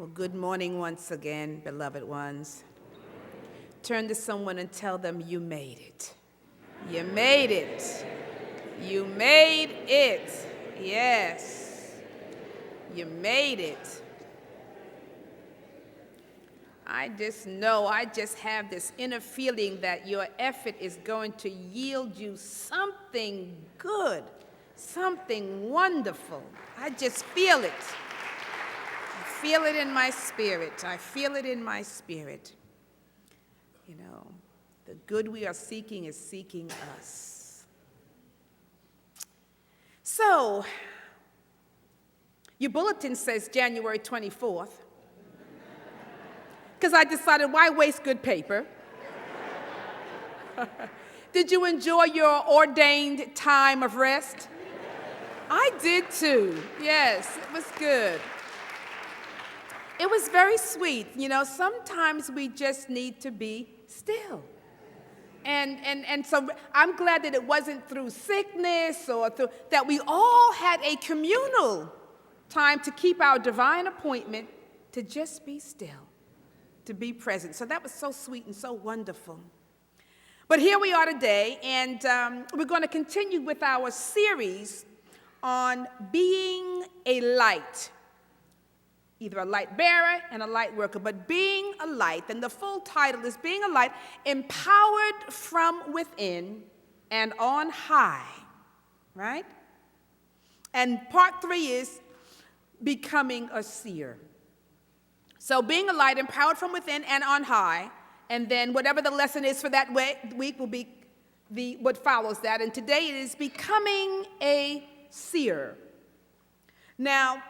Well, good morning once again, beloved ones. Turn to someone and tell them you made it. You made it. You made it. Yes. You made it. I just have this inner feeling that your effort is going to yield you something good, something wonderful. I just feel it. I feel it in my spirit. I feel it in my spirit. You know, the good we are seeking is seeking us. So, your bulletin says January 24th. Because I decided, why waste good paper? Did you enjoy your ordained time of rest? I did too. Yes, it was good. It was very sweet. You know, sometimes we just need to be still. And so I'm glad that it wasn't through sickness or through, that we all had a communal time to keep our divine appointment to just be still, to be present. So that was so sweet and so wonderful. But here we are today, and we're going to continue with our series on being a light. Either a light bearer and a light worker, but being a light, and the full title is Being a Light, Empowered from Within and on High, right? And part 3 is Becoming a Seer. So being a light, empowered from within and on high, and then whatever the lesson is for that week will be what follows that, and today it is Becoming a Seer. Now,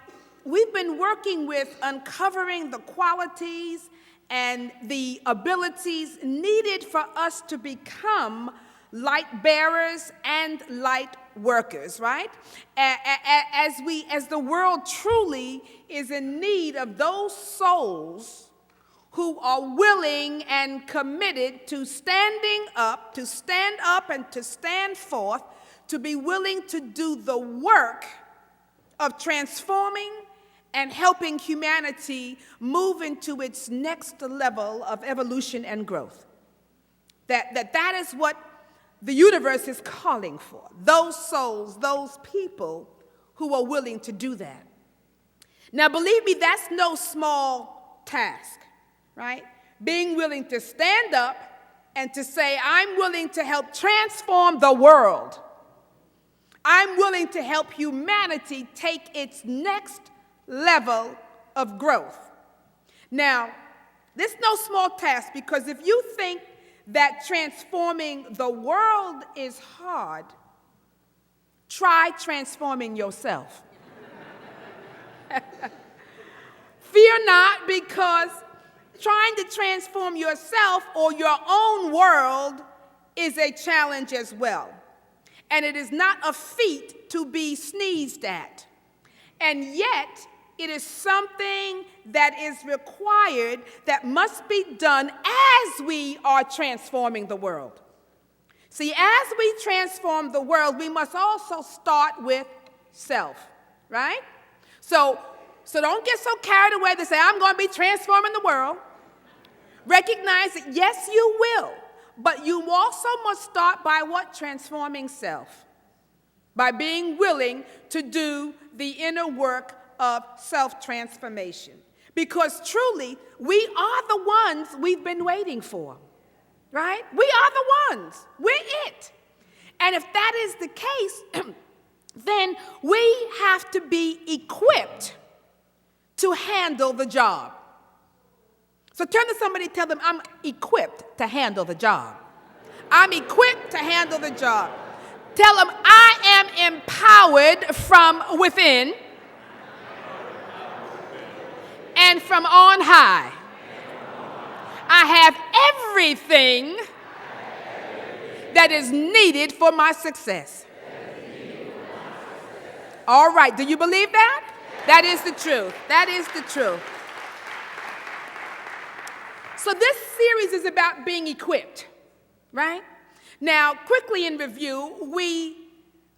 we've been working with uncovering the qualities and the abilities needed for us to become light bearers and light workers, right? As the world truly is in need of those souls who are willing and committed to standing up, to stand up and to stand forth, to be willing to do the work of transforming and helping humanity move into its next level of evolution and growth. That is what the universe is calling for. Those souls, those people who are willing to do that. Now, believe me, that's no small task, right? Being willing to stand up and to say, I'm willing to help transform the world. I'm willing to help humanity take its next level of growth. Now, this is no small task, because if you think that transforming the world is hard, try transforming yourself. Fear not, because trying to transform yourself or your own world is a challenge as well. And it is not a feat to be sneezed at. And yet, it is something that is required, that must be done as we are transforming the world. See, as we transform the world, we must also start with self, right? So don't get so carried away to say, I'm going to be transforming the world. Recognize that, yes, you will, but you also must start by what? Transforming self. By being willing to do the inner work of self-transformation. Because truly, we are the ones we've been waiting for, right? We are the ones. We're it. And if that is the case, then we have to be equipped to handle the job. So turn to somebody and tell them, I'm equipped to handle the job. I'm equipped to handle the job. Tell them, I am empowered from within and from on high. I have everything that is needed for my success. All right, do you believe that? That is the truth. That is the truth. So this series is about being equipped, right? Now, quickly in review, we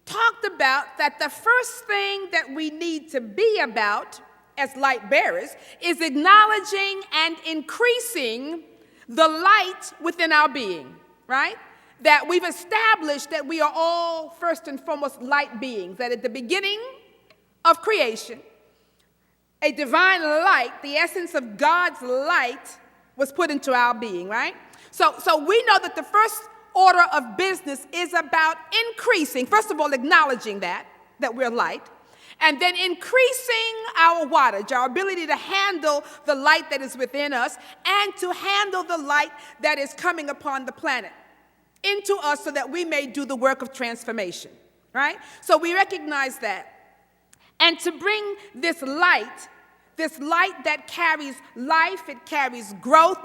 talked about that the first thing that we need to be about as light bearers is acknowledging and increasing the light within our being, right? That we've established that we are all, first and foremost, light beings, that at the beginning of creation, a divine light, the essence of God's light, was put into our being, right? So we know that the first order of business is about increasing, first of all, acknowledging that we're light, and then increasing our wattage, our ability to handle the light that is within us and to handle the light that is coming upon the planet into us so that we may do the work of transformation, right? So we recognize that. And to bring this light that carries life, it carries growth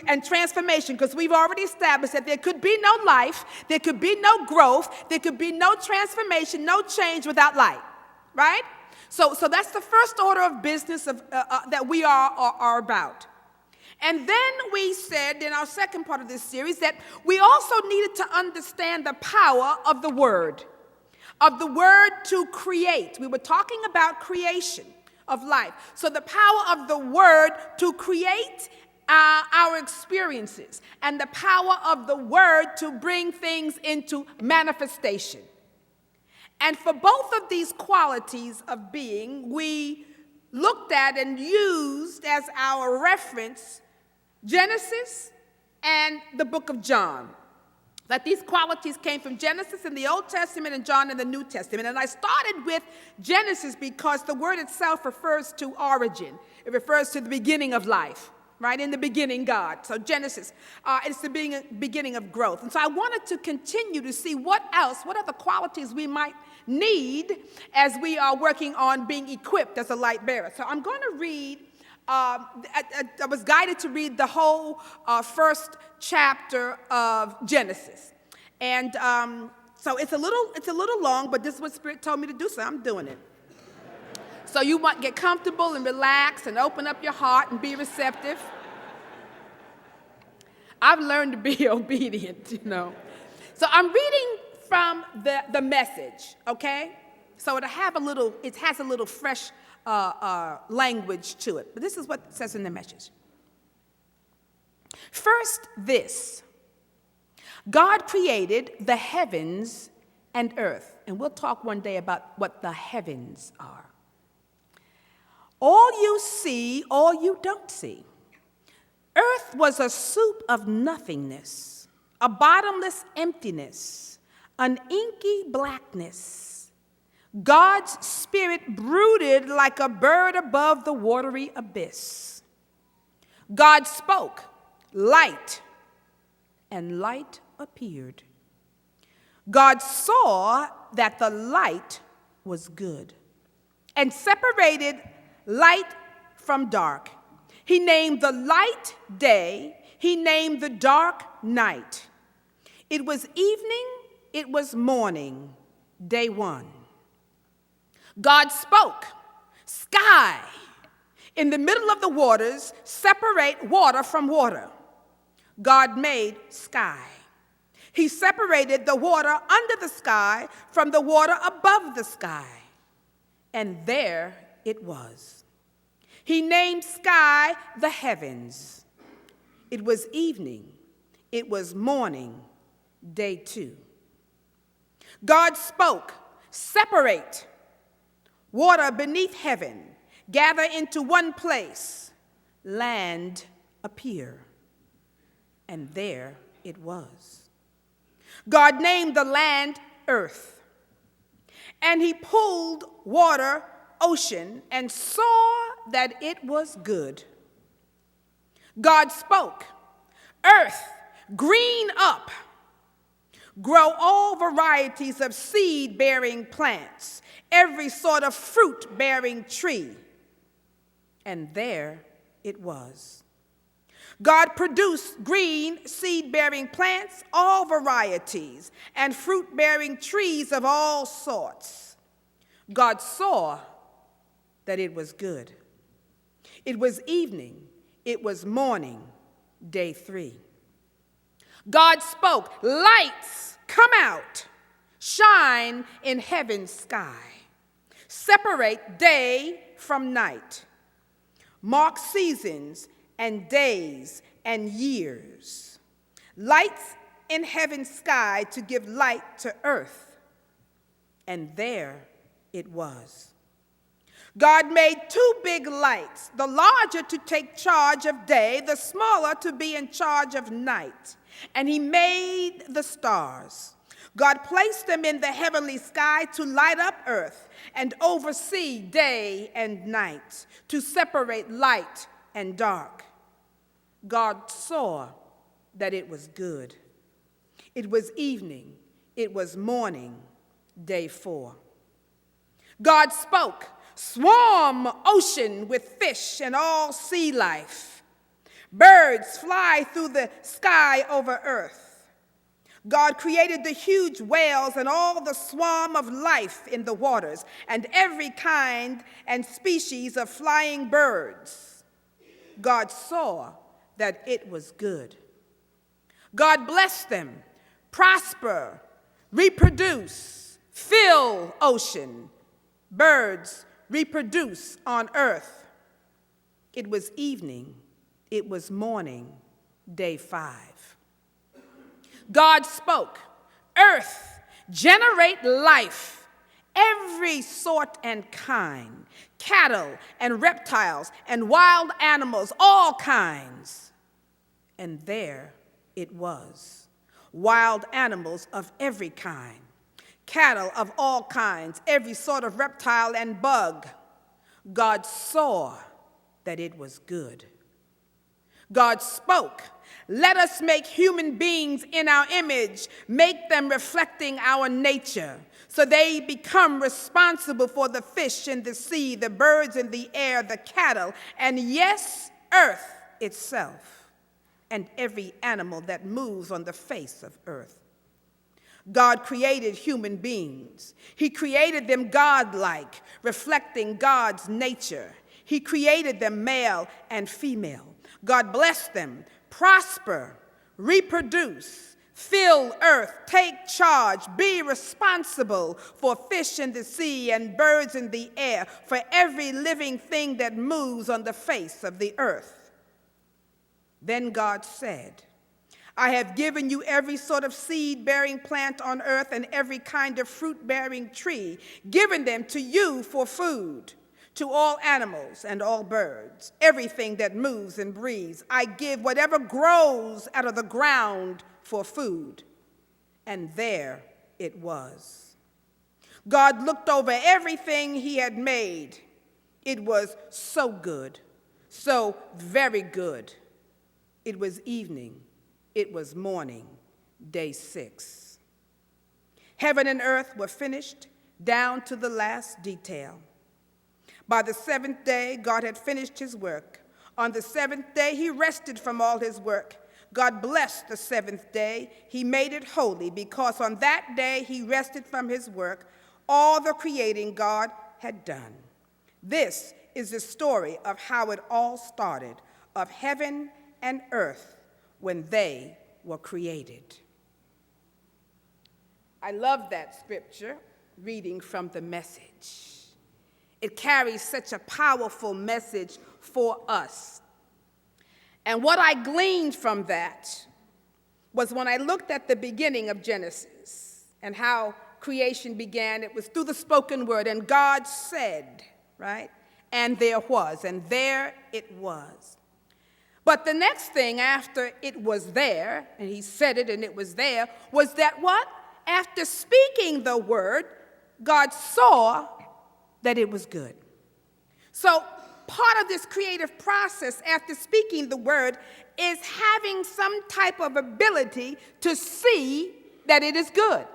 and transformation, because we've already established that there could be no life, there could be no growth, there could be no transformation, no change without light, right? So that's the first order of business that we are about. And then we said in our second part of this series that we also needed to understand the power of the word to create. We were talking about creation of life. So the power of the word to create our experiences, and the power of the word to bring things into manifestation. And for both of these qualities of being, we looked at and used as our reference Genesis and the book of John. That these qualities came from Genesis in the Old Testament and John in the New Testament. And I started with Genesis because the word itself refers to origin. It refers to the beginning of life, right? In the beginning, God. So Genesis is the beginning of growth. And so I wanted to continue to see what other qualities we might need as we are working on being equipped as a light bearer. So I'm going to read. I was guided to read the whole first chapter of Genesis, and so it's a little long, but this is what Spirit told me to do, so I'm doing it. So you might get comfortable and relax and open up your heart and be receptive. I've learned to be obedient, So I'm reading from the Message, okay? So it has a little fresh language to it. But this is what it says in the Message. First, this: God created the heavens and earth. And we'll talk one day about what the heavens are. All you see, all you don't see. Earth was a soup of nothingness, a bottomless emptiness, an inky blackness. God's spirit brooded like a bird above the watery abyss. God spoke, light, and light appeared. God saw that the light was good and separated light from dark. He named the light day, he named the dark night. It was evening, it was morning, day one. God spoke, sky, in the middle of the waters, separate water from water. God made sky. He separated the water under the sky from the water above the sky. And there it was. He named sky the heavens. It was evening. It was morning, day two. God spoke, separate water beneath heaven, gather into one place, land appear. And there it was. God named the land earth. And he pulled water, ocean, and saw that it was good. God spoke, earth, green up, grow all varieties of seed-bearing plants, every sort of fruit-bearing tree. And there it was. God produced green, seed-bearing plants, all varieties, and fruit-bearing trees of all sorts. God saw that it was good. It was evening. It was morning, day three. God spoke, lights, come out, shine in heaven's sky. separate day from night, mark seasons and days and years, lights in heaven's sky to give light to earth. And there it was. God made two big lights, the larger to take charge of day, the smaller to be in charge of night. And he made the stars. God placed them in the heavenly sky to light up earth and oversee day and night, to separate light and dark. God saw that it was good. It was evening. It was morning, day 4. God spoke, "Swarm ocean with fish and all sea life. Birds fly through the sky over earth." God created the huge whales and all the swarm of life in the waters, and every kind and species of flying birds. God saw that it was good. God blessed them, prosper, reproduce, fill ocean, birds reproduce on earth. It was evening, it was morning, day 5. God spoke, "Earth, generate life, every sort and kind, cattle and reptiles and wild animals, all kinds." And there it was, wild animals of every kind, cattle of all kinds, every sort of reptile and bug. God saw that it was good. God spoke, "Let us make human beings in our image, make them reflecting our nature, so they become responsible for the fish in the sea, the birds in the air, the cattle, and yes, earth itself, and every animal that moves on the face of earth." God created human beings. He created them godlike, reflecting God's nature. He created them male and female. God blessed them, prosper, reproduce, fill earth, take charge, be responsible for fish in the sea and birds in the air, for every living thing that moves on the face of the earth. Then God said, "I have given you every sort of seed-bearing plant on earth and every kind of fruit-bearing tree, given them to you for food. To all animals and all birds, everything that moves and breathes, I give whatever grows out of the ground for food." And there it was. God looked over everything he had made. It was so good, so very good. It was evening. It was morning, day 6. Heaven and earth were finished down to the last detail. By the 7th day, God had finished his work. On the 7th day, he rested from all his work. God blessed the 7th day. He made it holy because on that day he rested from his work, all the creating God had done. This is the story of how it all started, of heaven and earth when they were created. I love that scripture, reading from the Message. It carries such a powerful message for us. And what I gleaned from that was when I looked at the beginning of Genesis and how creation began, it was through the spoken word, and God said, right? And there was, and there it was. But the next thing after it was there, and he said it and it was there, was that what? After speaking the word, God saw that it was good. So part of this creative process after speaking the word is having some type of ability to see that it is good.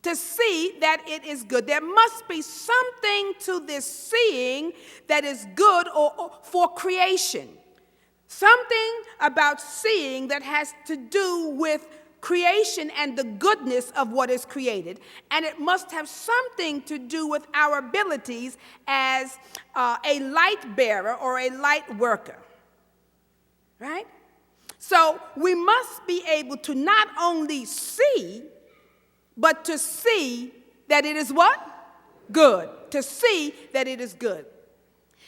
To see that it is good. There must be something to this seeing that is good or for creation. Something about seeing that has to do with creation and the goodness of what is created. And it must have something to do with our abilities as a light bearer or a light worker. Right? So we must be able to not only see, but to see that it is what? Good. to see that it is good.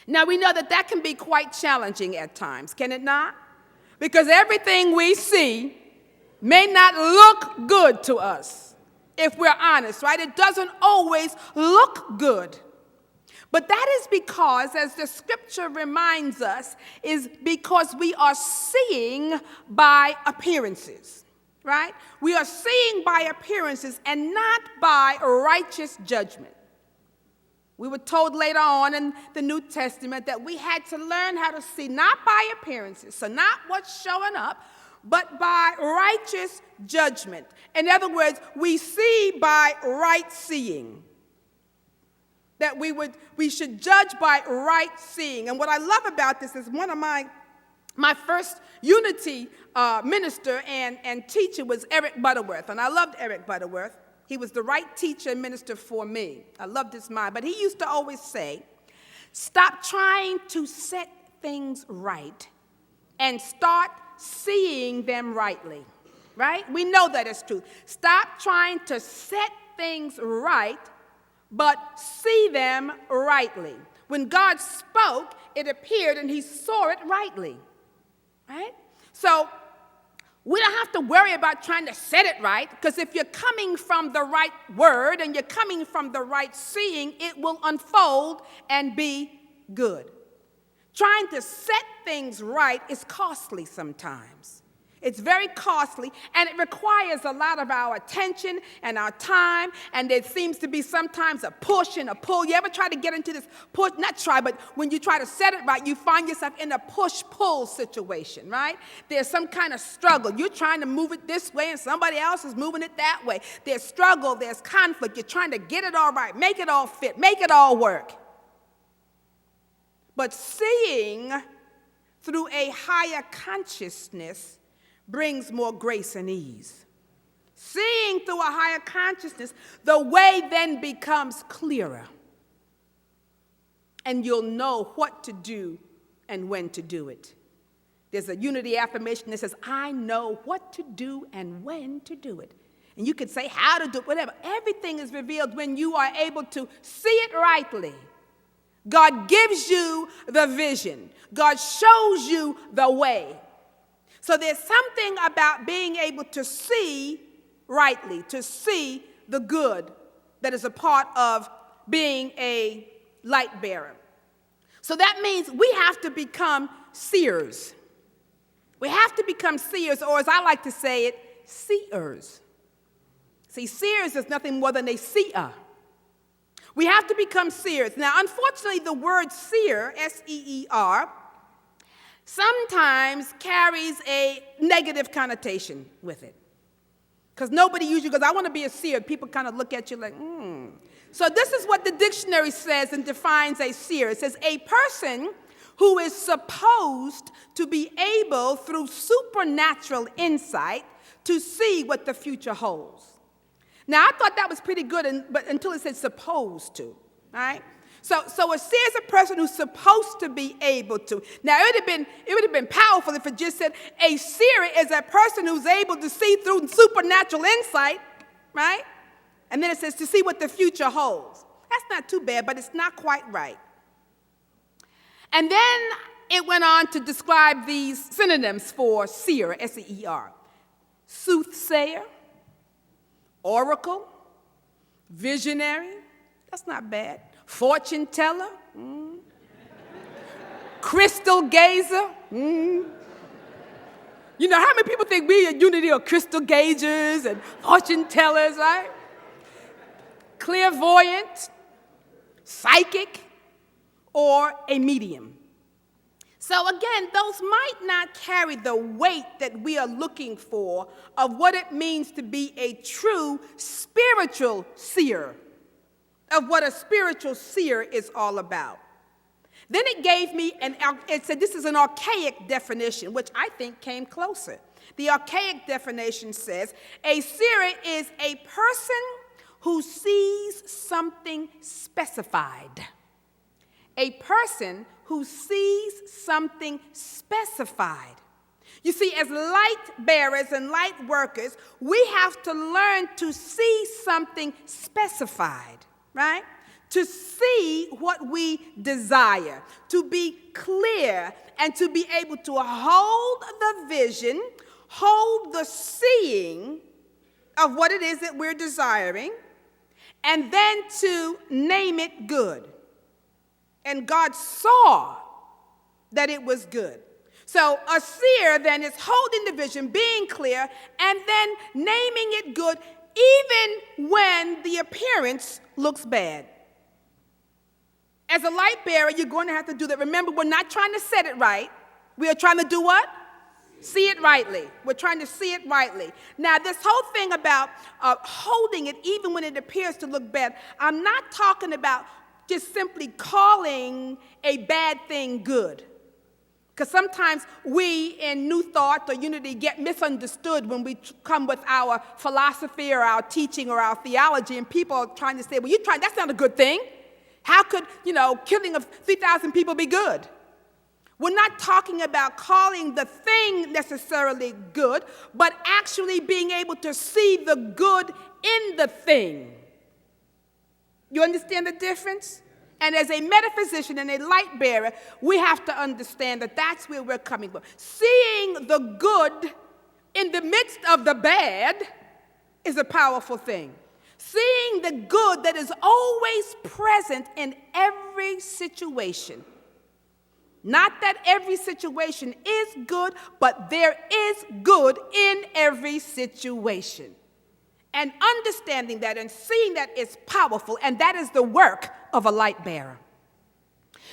Now, we know that that can be quite challenging at times, can it not? Because everything we see may not look good to us, if we're honest, right? It doesn't always look good. But that is because, as the scripture reminds us, is because we are seeing by appearances, right? We are seeing by appearances and not by righteous judgment. We were told later on in the New Testament that we had to learn how to see not by appearances, so not what's showing up, but by righteous judgment. In other words, we see by right seeing. That we should judge by right seeing. And what I love about this is one of my first Unity minister and teacher was Eric Butterworth. And I loved Eric Butterworth. He was the right teacher and minister for me. I loved his mind. But he used to always say, stop trying to set things right and start seeing them rightly. Right? We know that is true. Stop trying to set things right, but see them rightly. When God spoke, it appeared and he saw it rightly. Right? So we don't have to worry about trying to set it right, because if you're coming from the right word and you're coming from the right seeing, it will unfold and be good. Trying to set things right is costly sometimes. It's very costly, and it requires a lot of our attention and our time, and there seems to be sometimes a push and a pull. You ever try to get into this push? Not try, but when you try to set it right, you find yourself in a push-pull situation, right? There's some kind of struggle. You're trying to move it this way, and somebody else is moving it that way. There's struggle, there's conflict. You're trying to get it all right, make it all fit, make it all work. But seeing through a higher consciousness brings more grace and ease. Seeing through a higher consciousness, the way then becomes clearer. And you'll know what to do and when to do it. There's a unity affirmation that says, I know what to do and when to do it. And you could say how to do it, whatever. Everything is revealed when you are able to see it rightly. God gives you the vision. God shows you the way. So there's something about being able to see rightly, to see the good that is a part of being a light bearer. So that means we have to become seers. We have to become seers, or as I like to say it, seers. See, seers is nothing more than a seer. We have to become seers. Now, unfortunately, the word seer, S-E-E-R, sometimes carries a negative connotation with it. Because nobody usually goes, I want to be a seer. People kind of look at you like, So this is what the dictionary says and defines a seer. It says, a person who is supposed to be able, through supernatural insight, to see what the future holds. Now, I thought that was pretty good, but until it said supposed to, all right? So a seer is a person who's supposed to be able to. Now, it would have been powerful if it just said a seer is a person who's able to see through supernatural insight, right? And then it says to see what the future holds. That's not too bad, but it's not quite right. And then it went on to describe these synonyms for seer, S-E-E-R. Soothsayer, oracle, visionary, that's not bad. Fortune teller, crystal gazer. You know, how many people think we at Unity are crystal gazers and fortune tellers, right? Clairvoyant, psychic, or a medium. So again, those might not carry the weight that we are looking for of what it means to be a true spiritual seer, of what a spiritual seer is all about. Then it gave me, it said this is an archaic definition, which I think came closer. The archaic definition says, a seer is a person who sees something specified. A person who sees something specified. You see, as light bearers and light workers, we have to learn to see something specified, right? to see what we desire, to be clear, and to be able to hold the vision, hold the seeing of what it is that we're desiring, and then to name it good. And God saw that it was good. So a seer then is holding the vision, being clear, and then naming it good, even when the appearance looks bad. As a light bearer, you're going to have to do that. Remember, we're not trying to set it right. We are trying to do what? See it rightly. We're trying to see it rightly. Now, this whole thing about holding it even when it appears to look bad, I'm not talking about just simply calling a bad thing good. Because sometimes we in New Thought or Unity get misunderstood when we come with our philosophy or our teaching or our theology, and people are trying to say, well, that's not a good thing. How could, killing of 3,000 people be good? We're not talking about calling the thing necessarily good, but actually being able to see the good in the thing. You understand the difference? And as a metaphysician and a light bearer, we have to understand that that's where we're coming from. Seeing the good in the midst of the bad is a powerful thing. Seeing the good that is always present in every situation. Not that every situation is good, but there is good in every situation. And understanding that and seeing that is powerful, and that is the work of a light bearer.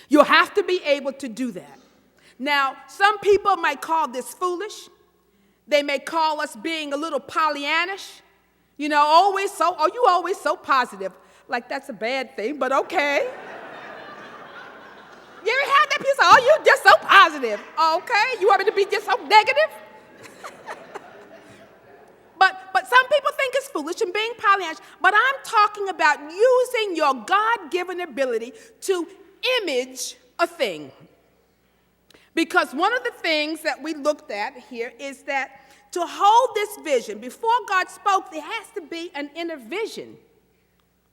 You'll have to be able to do that. Now, some people might call this foolish. They may call us being a little Pollyannish. You always so positive. Like that's a bad thing, but okay. You ever had that piece of, you're just so positive. Okay, you want me to be just so negative? But some people think it's foolish and being Pollyannish, but I'm talking about using your God-given ability to image a thing. Because one of the things that we looked at here is that to hold this vision, before God spoke, there has to be an inner vision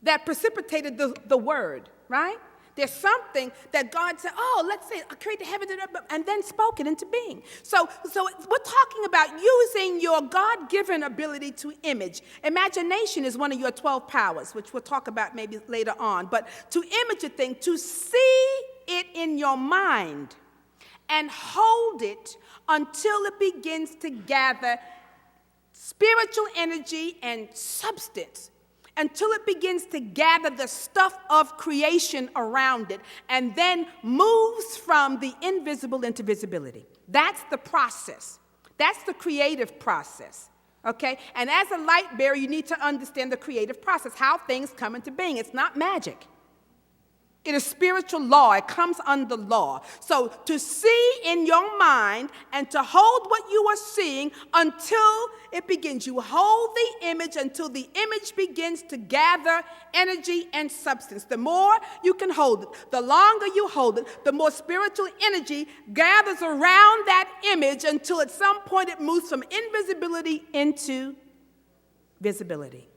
that precipitated the word, right? There's something that God said, let's say, I create the heavens and then spoke it into being. So we're talking about using your God-given ability to image. Imagination is one of your 12 powers, which we'll talk about maybe later on. But to image a thing, to see it in your mind and hold it until it begins to gather spiritual energy and substance, until it begins to gather the stuff of creation around it, and then moves from the invisible into visibility. That's the process. That's the creative process, okay? And as a light bearer, you need to understand the creative process, how things come into being. It's not magic. It is spiritual law. It comes under law. So to see in your mind and to hold what you are seeing until it begins. You hold the image until the image begins to gather energy and substance. The more you can hold it, the longer you hold it, the more spiritual energy gathers around that image until at some point it moves from invisibility into visibility.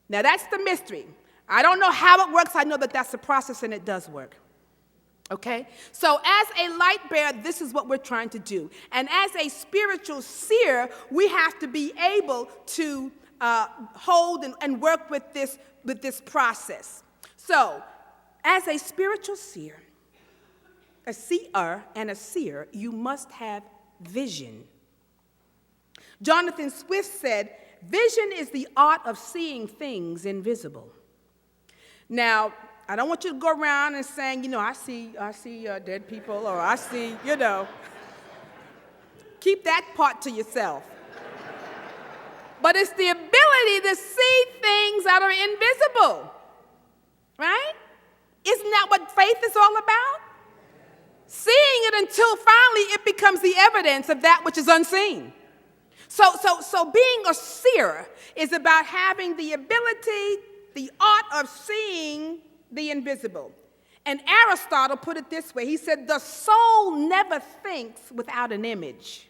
Now that's the mystery. I don't know how it works. I know that that's the process, and it does work. Okay? So as a light bearer, this is what we're trying to do. And as a spiritual seer, we have to be able to hold and work with this process. So as a spiritual seer, a seer and a seer, you must have vision. Jonathan Swift said, "Vision is the art of seeing things invisible." Now, I don't want you to go around and saying, I see dead people, or I see, Keep that part to yourself. But it's the ability to see things that are invisible, right? Isn't that what faith is all about? Seeing it until finally it becomes the evidence of that which is unseen. So being a seer is about having the ability, the art of seeing the invisible. And Aristotle put it this way. He said, the soul never thinks without an image.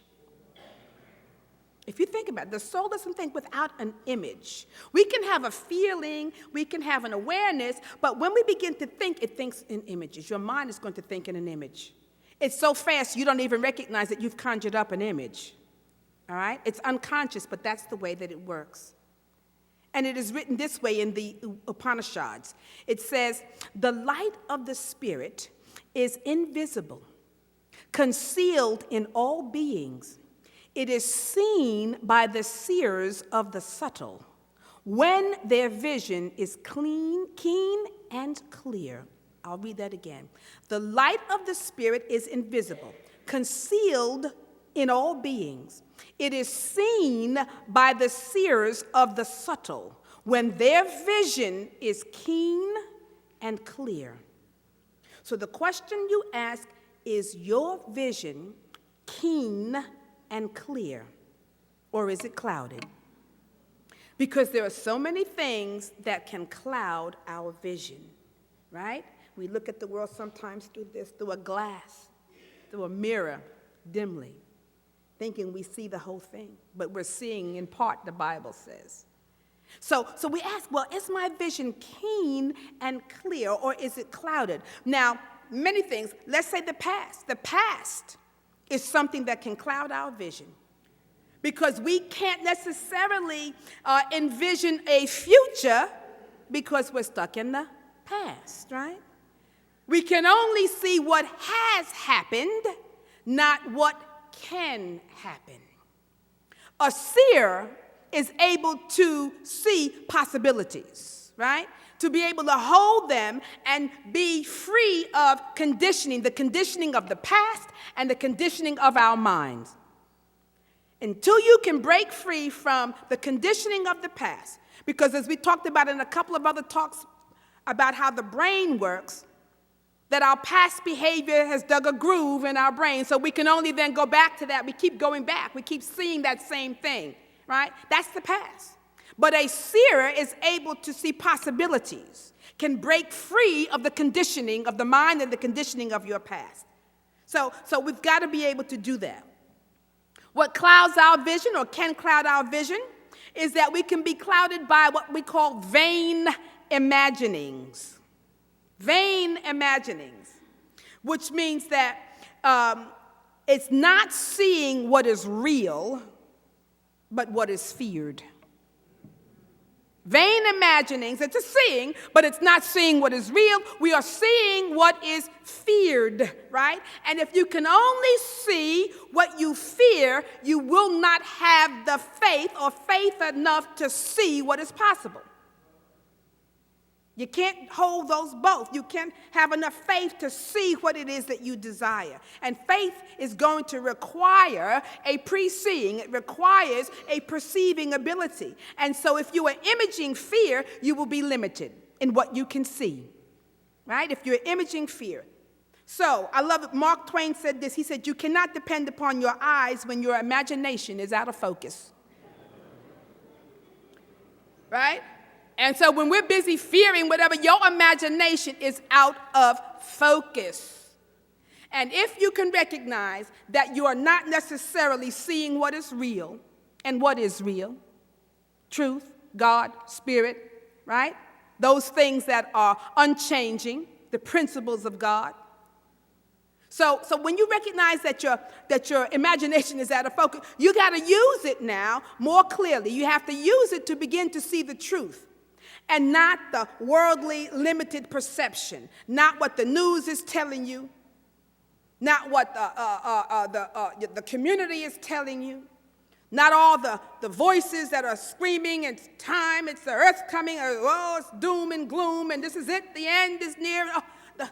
If you think about it, the soul doesn't think without an image. We can have a feeling, we can have an awareness, but when we begin to think, it thinks in images. Your mind is going to think in an image. It's so fast you don't even recognize that you've conjured up an image. All right? It's unconscious, but that's the way that it works. And it is written this way in the Upanishads. It says, "The light of the Spirit is invisible, concealed in all beings. It is seen by the seers of the subtle, when their vision is keen and clear." I'll read that again. "The light of the Spirit is invisible, concealed in all beings. It is seen by the seers of the subtle, when their vision is keen and clear." So the question you ask, is your vision keen and clear, or is it clouded? Because there are so many things that can cloud our vision, right? We look at the world sometimes through a glass, through a mirror, dimly, thinking we see the whole thing, but we're seeing in part, the Bible says. So we ask, well, is my vision keen and clear, or is it clouded? Now, many things, let's say the past. The past is something that can cloud our vision, because we can't necessarily envision a future because we're stuck in the past, right? We can only see what has happened, not what can happen. A seer is able to see possibilities, right? To be able to hold them and be free of conditioning, the conditioning of the past and the conditioning of our minds. Until you can break free from the conditioning of the past, because as we talked about in a couple of other talks about how the brain works, that our past behavior has dug a groove in our brain, so we can only then go back to that. We keep going back. We keep seeing that same thing, right? That's the past. But a seer is able to see possibilities, can break free of the conditioning of the mind and the conditioning of your past. So we've got to be able to do that. What clouds our vision, or can cloud our vision, is that we can be clouded by what we call vain imaginings. Vain imaginings, which means that it's not seeing what is real, but what is feared. Vain imaginings, it's a seeing, but it's not seeing what is real. We are seeing what is feared, right? And if you can only see what you fear, you will not have the faith or faith enough to see what is possible. You can't hold those both. You can't have enough faith to see what it is that you desire. And faith is going to require a pre-seeing. It requires a perceiving ability. And so if you are imaging fear, you will be limited in what you can see, right? If you're imaging fear. So I love it. Mark Twain said this. He said, "You cannot depend upon your eyes when your imagination is out of focus." Right? And so when we're busy fearing whatever, your imagination is out of focus. And if you can recognize that you are not necessarily seeing what is real, and what is real, truth, God, spirit, right? Those things that are unchanging, the principles of God. So when you recognize that your imagination is out of focus, you got to use it now more clearly. You have to use it to begin to see the truth, and not the worldly, limited perception, not what the news is telling you, not what the community is telling you, not all the voices that are screaming, "It's time, it's the earth coming," or "Oh, it's doom and gloom, and this is it, the end is near."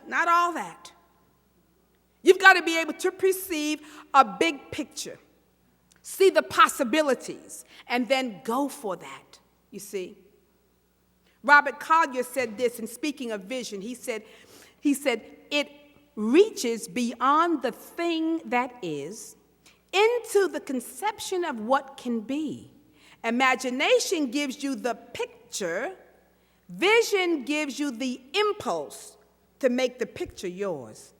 Not all that. You've got to be able to perceive a big picture, see the possibilities, and then go for that, you see. Robert Collier said this in speaking of vision. He said, "It reaches beyond the thing that is into the conception of what can be. Imagination gives you the picture. Vision gives you the impulse to make the picture yours."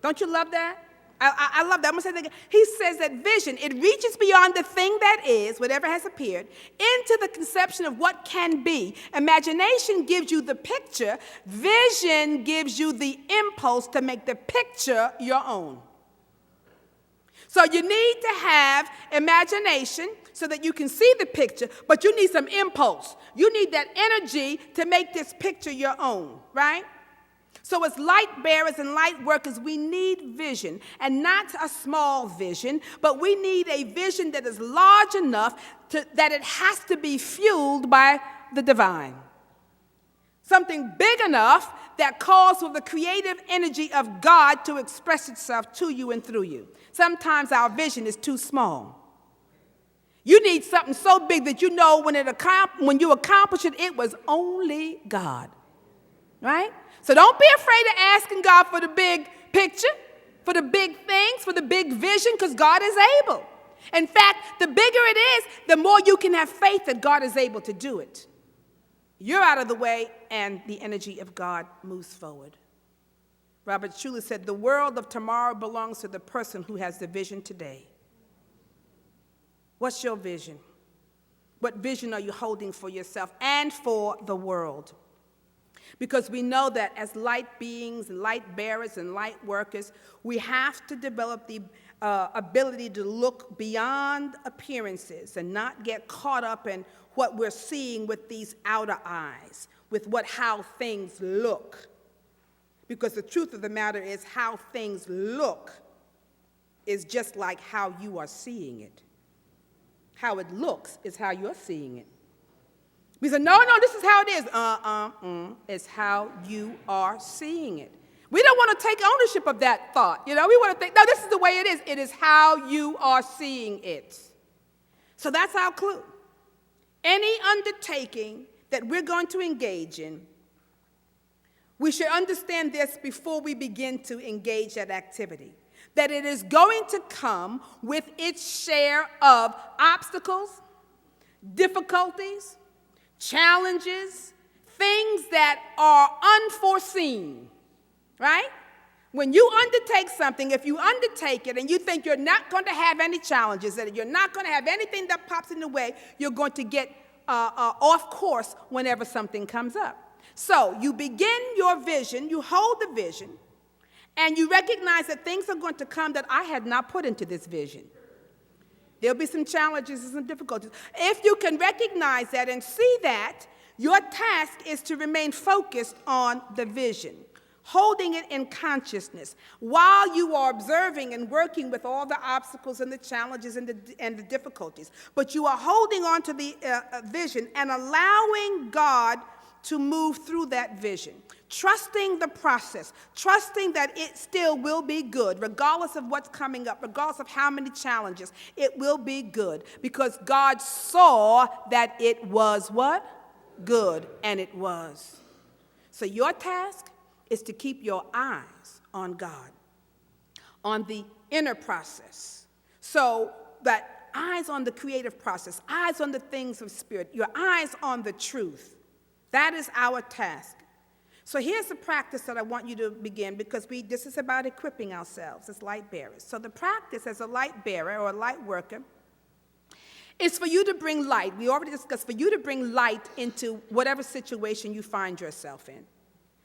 Don't you love that? I love that. I'm going to say that again. He says that vision, it reaches beyond the thing that is, whatever has appeared, into the conception of what can be. Imagination gives you the picture. Vision gives you the impulse to make the picture your own. So you need to have imagination so that you can see the picture, but you need some impulse. You need that energy to make this picture your own, right? So as light bearers and light workers, we need vision, and not a small vision, but we need a vision that is large enough that it has to be fueled by the divine. Something big enough that calls for the creative energy of God to express itself to you and through you. Sometimes our vision is too small. You need something so big that you know when you accomplish it, it was only God, right? So don't be afraid of asking God for the big picture, for the big things, for the big vision, because God is able. In fact, the bigger it is, the more you can have faith that God is able to do it. You're out of the way, and the energy of God moves forward. Robert Schuller said, the world of tomorrow belongs to the person who has the vision today. What's your vision? What vision are you holding for yourself and for the world? Because we know that as light beings, light bearers, and light workers, we have to develop the ability to look beyond appearances and not get caught up in what we're seeing with these outer eyes, with how things look. Because the truth of the matter is how things look is just like how you are seeing it. How it looks is how you're seeing it. We say, no, this is how it is. It's how you are seeing it. We don't want to take ownership of that thought. We want to think, no, this is the way it is. It is how you are seeing it. So that's our clue. Any undertaking that we're going to engage in, we should understand this before we begin to engage that activity. That it is going to come with its share of obstacles, difficulties, challenges, things that are unforeseen, right? When you undertake something, if you undertake it and you think you're not going to have any challenges, that you're not going to have anything that pops in the way, you're going to get off course whenever something comes up. So you begin your vision, you hold the vision, and you recognize that things are going to come that I had not put into this vision. There'll be some challenges and some difficulties. If you can recognize that and see that, your task is to remain focused on the vision, holding it in consciousness while you are observing and working with all the obstacles and the challenges and the difficulties. But you are holding on to the vision and allowing God to move through that vision. Trusting the process, trusting that it still will be good, regardless of what's coming up, regardless of how many challenges, it will be good, because God saw that it was what? Good, and it was. So your task is to keep your eyes on God, on the inner process. So that eyes on the creative process, eyes on the things of spirit, your eyes on the truth. That is our task. So here's a practice that I want you to begin, because this is about equipping ourselves as light bearers. So the practice as a light bearer or a light worker is for you to bring light. We already discussed, for you to bring light into whatever situation you find yourself in.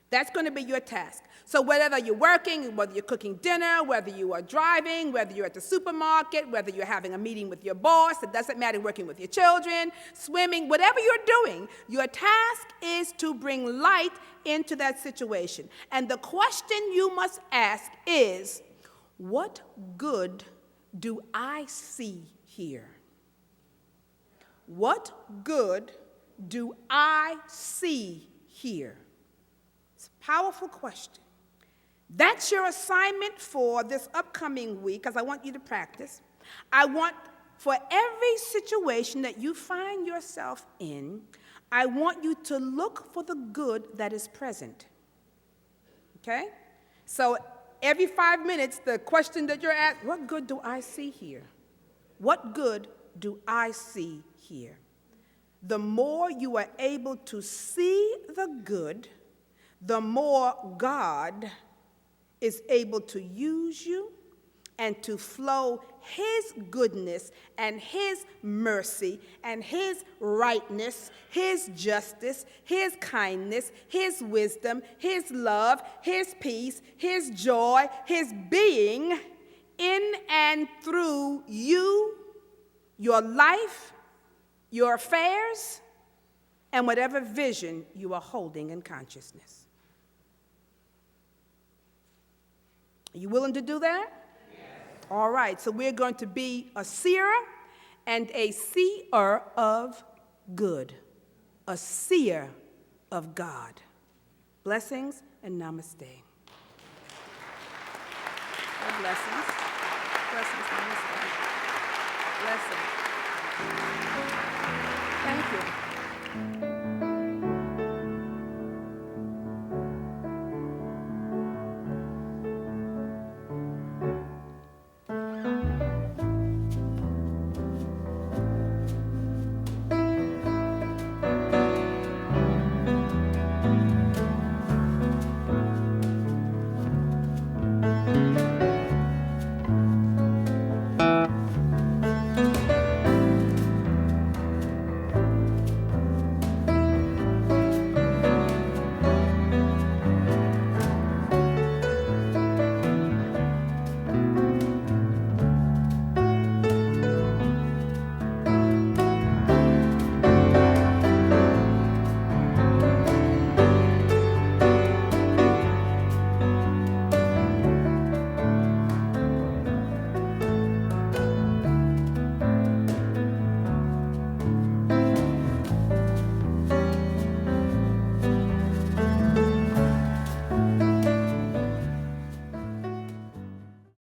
That's going to be your task. So whether you're working, whether you're cooking dinner, whether you are driving, whether you're at the supermarket, whether you're having a meeting with your boss, it doesn't matter, working with your children, swimming, whatever you're doing, your task is to bring light into that situation. And the question you must ask is, what good do I see here? What good do I see here? It's a powerful question. That's your assignment for this upcoming week, because I want you to practice. I want, for every situation that you find yourself in, I want you to look for the good that is present. Okay? So every 5 minutes, the question that you're asked, what good do I see here? What good do I see here? The more you are able to see the good, the more God is able to use you and to flow his goodness and his mercy and his rightness, his justice, his kindness, his wisdom, his love, his peace, his joy, his being in and through you, your life, your affairs, and whatever vision you are holding in consciousness. Are you willing to do that? Yes. All right, so we're going to be a seer and a seer of good, a seer of God. Blessings and namaste. Blessings. Blessings, namaste. Blessings. Thank you.